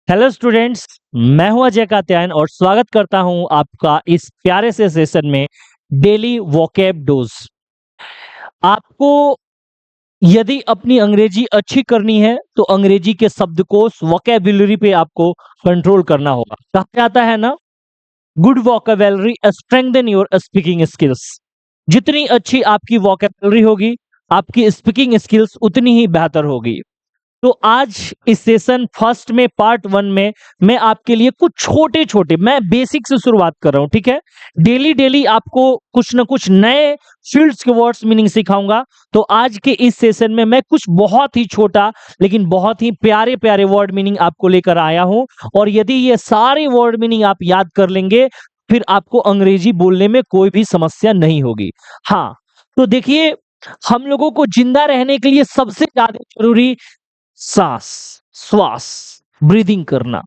Hello students, मैं हूं अजय कात्यायन और स्वागत करता हूं आपका इस प्यारे से सेशन में डेली वोकैब डोज। आपको यदि अपनी अंग्रेजी अच्छी करनी है तो अंग्रेजी के शब्दकोश वोकैबुलरी पे आपको कंट्रोल करना होगा। कहा जाता है ना, good vocabulary strengthen your speaking skills. जितनी अच्छी आपकी वोकैबुलरी होगी, आपकी स्पीकिंग स्किल्स उतनी ही बेहतर होगी। तो आज इस सेशन फर्स्ट में पार्ट 1 में मैं आपके लिए कुछ छोटे छोटे, मैं बेसिक से शुरुआत कर रहा हूं, ठीक है। डेली डेली आपको कुछ ना कुछ नए फील्ड्स के वर्ड्स मीनिंग सिखाऊंगा। तो आज के इस सेशन में मैं कुछ बहुत ही छोटा लेकिन बहुत ही प्यारे प्यारे वर्ड मीनिंग आपको लेकर आया हूं। और यदि ये सारे वर्ड मीनिंग आप याद कर लेंगे, फिर आपको अंग्रेजी बोलने में कोई भी समस्या नहीं होगी। हाँ, तो देखिए, हम लोगों को जिंदा रहने के लिए सबसे ज्यादा जरूरी सांस, श्वास, ब्रीदिंग करना,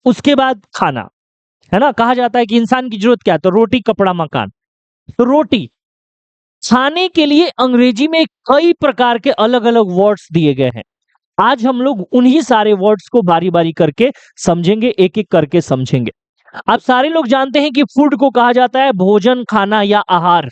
उसके बाद खाना, है ना। कहा जाता है कि इंसान की जरूरत क्या है, तो रोटी कपड़ा मकान। तो रोटी खाने के लिए अंग्रेजी में कई प्रकार के अलग अलग वर्ड्स दिए गए हैं। आज हम लोग उन्हीं सारे वर्ड्स को बारी बारी करके समझेंगे, एक एक करके समझेंगे। आप सारे लोग जानते हैं कि फूड को कहा जाता है भोजन, खाना या आहार।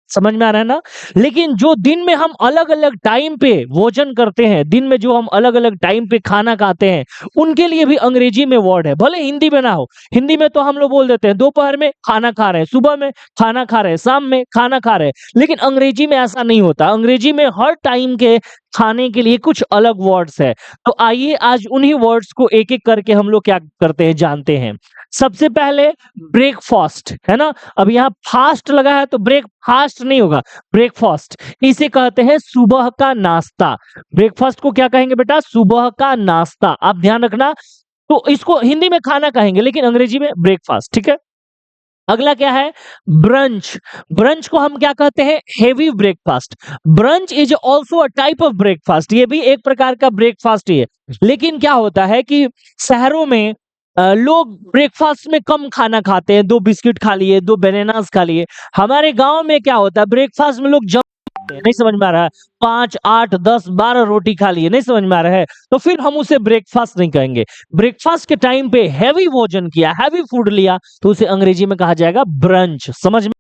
समझ में आ रहा है ना। लेकिन जो दिन में हम अलग अलग टाइम पे भोजन करते हैं, दिन में जो हम अलग अलग टाइम पे खाना खाते हैं, उनके लिए भी अंग्रेजी में वर्ड है, भले हिंदी में ना हो। हिंदी में तो हम लोग बोल देते हैं दोपहर में खाना खा रहे हैं, सुबह में खाना खा रहे हैं, शाम में खाना खा रहे हैं। लेकिन अंग्रेजी में ऐसा नहीं होता। अंग्रेजी में हर टाइम के खाने के लिए कुछ अलग वर्ड्स है। तो आइए आज उन्हीं वर्ड्स को एक एक करके हम लोग क्या करते हैं, जानते हैं। सबसे पहले ब्रेकफास्ट, है ना। अब यहाँ फास्ट लगा है तो ब्रेकफास्ट नहीं होगा, ब्रेकफास्ट। इसे कहते हैं सुबह का नाश्ता। ब्रेकफास्ट को क्या कहेंगे बेटा, सुबह का नाश्ता। आप ध्यान रखना। तो इसको हिंदी में खाना कहेंगे लेकिन अंग्रेजी में ब्रेकफास्ट, ठीक है। अगला क्या है, ब्रंच। ब्रंच को हम क्या कहते हैं, heavy breakfast. Brunch is also a type of breakfast. ये भी एक प्रकार का ब्रेकफास्ट ही है। लेकिन क्या होता है कि शहरों में लोग ब्रेकफास्ट में कम खाना खाते हैं, 2 बिस्किट खा लिए, 2 बनानास खा लिए। हमारे गांव में क्या होता है, ब्रेकफास्ट में लोग नहीं समझ में आ रहा है, 5 8 10 12 रोटी खा लिए, नहीं समझ में आ रहा है, तो फिर हम उसे ब्रेकफास्ट नहीं कहेंगे। ब्रेकफास्ट के टाइम पे हैवी भोजन किया, हैवी फूड लिया, तो उसे अंग्रेजी में कहा जाएगा ब्रंच। समझ में।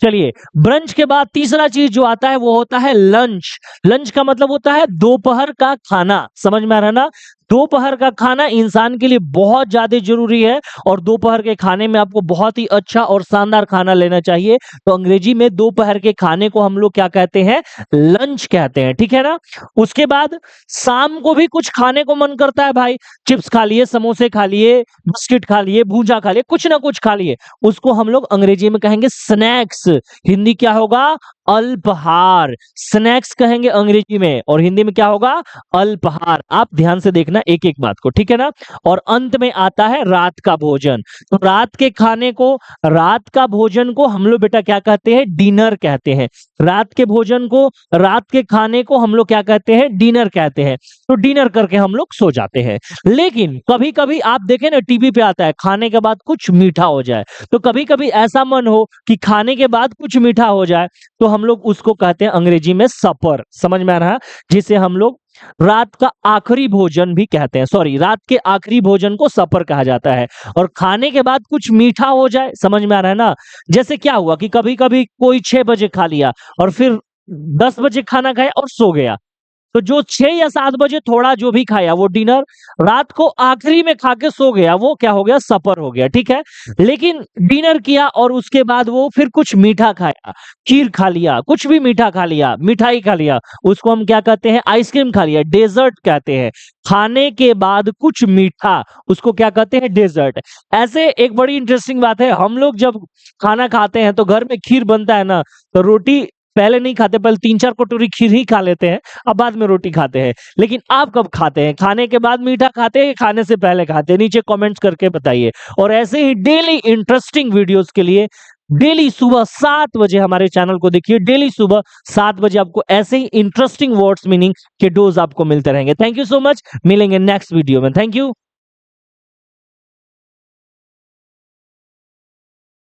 चलिए, ब्रंच के बाद तीसरा चीज जो आता है वो होता है लंच। लंच का मतलब होता है दोपहर का खाना। समझ में आ रहा है ना। दोपहर का खाना इंसान के लिए बहुत ज्यादा जरूरी है और दोपहर के खाने में आपको बहुत ही अच्छा और शानदार खाना लेना चाहिए। तो अंग्रेजी में दोपहर के खाने को हम लोग क्या कहते हैं, लंच कहते हैं, ठीक है ना। उसके बाद शाम को भी कुछ खाने को मन करता है भाई, चिप्स खा लिए, समोसे खा लिए, बिस्किट खा लिए, भूजा खा लिए, कुछ ना कुछ खा लिए, उसको हम लोग अंग्रेजी में कहेंगे स्नैक्स। हिंदी क्या होगा, अल्पाहार। स्नैक्स कहेंगे अंग्रेजी में और हिंदी में क्या होगा, अल्पाहार। आप ध्यान से देखना एक एक बात को, ठीक है ना। और अंत में आता है रात का भोजन। तो रात के खाने को, रात का भोजन को हम लोग बेटा क्या कहते हैं, डिनर कहते हैं। रात के भोजन को, रात के खाने को हम लोग क्या कहते हैं, डिनर कहते हैं। तो डिनर करके हम लोग सो जाते हैं। लेकिन कभी कभी आप देखें ना, टीवी पे आता है खाने के बाद कुछ मीठा हो जाए। तो कभी कभी ऐसा मन हो कि खाने के बाद कुछ मीठा हो जाए, तो हम लोग उसको कहते हैं अंग्रेजी में सपर। समझ में आ रहा है। जिसे हम लोग रात का आखिरी भोजन भी कहते हैं, सॉरी, रात के आखिरी भोजन को सपर कहा जाता है। और खाने के बाद कुछ मीठा हो जाए, समझ में आ रहा है ना। जैसे क्या हुआ कि कभी कभी कोई 6 बजे खा लिया और फिर 10 बजे खाना खाया और सो गया, तो जो 6 या 7 बजे थोड़ा जो भी खाया वो डिनर, रात को आखिरी में खा के सो गया, वो क्या हो गया, सपर हो गया, ठीक है। लेकिन डिनर किया और उसके बाद वो फिर कुछ मीठा खाया, खीर खा लिया, कुछ भी मीठा खा लिया, मिठाई खा लिया, उसको हम क्या कहते हैं, आइसक्रीम खा लिया, डेजर्ट कहते हैं। खाने के बाद कुछ मीठा, उसको क्या कहते हैं, डेजर्ट। ऐसे एक बड़ी इंटरेस्टिंग बात है, हम लोग जब खाना खाते हैं तो घर में खीर बनता है ना, तो रोटी पहले नहीं खाते, पहले 3 4 कटोरी खीर ही खा लेते हैं, अब बाद में रोटी खाते हैं। लेकिन आप कब खाते हैं, खाने के बाद मीठा खाते हैं, खाने से पहले खाते हैं, नीचे कमेंट्स करके बताइए। और ऐसे ही डेली इंटरेस्टिंग वीडियोस के लिए डेली सुबह 7 बजे हमारे चैनल को देखिए। डेली सुबह 7 बजे आपको ऐसे ही इंटरेस्टिंग वर्ड्स मीनिंग के डोज आपको मिलते रहेंगे। थैंक यू सो मच, मिलेंगे नेक्स्ट वीडियो में। Thank you.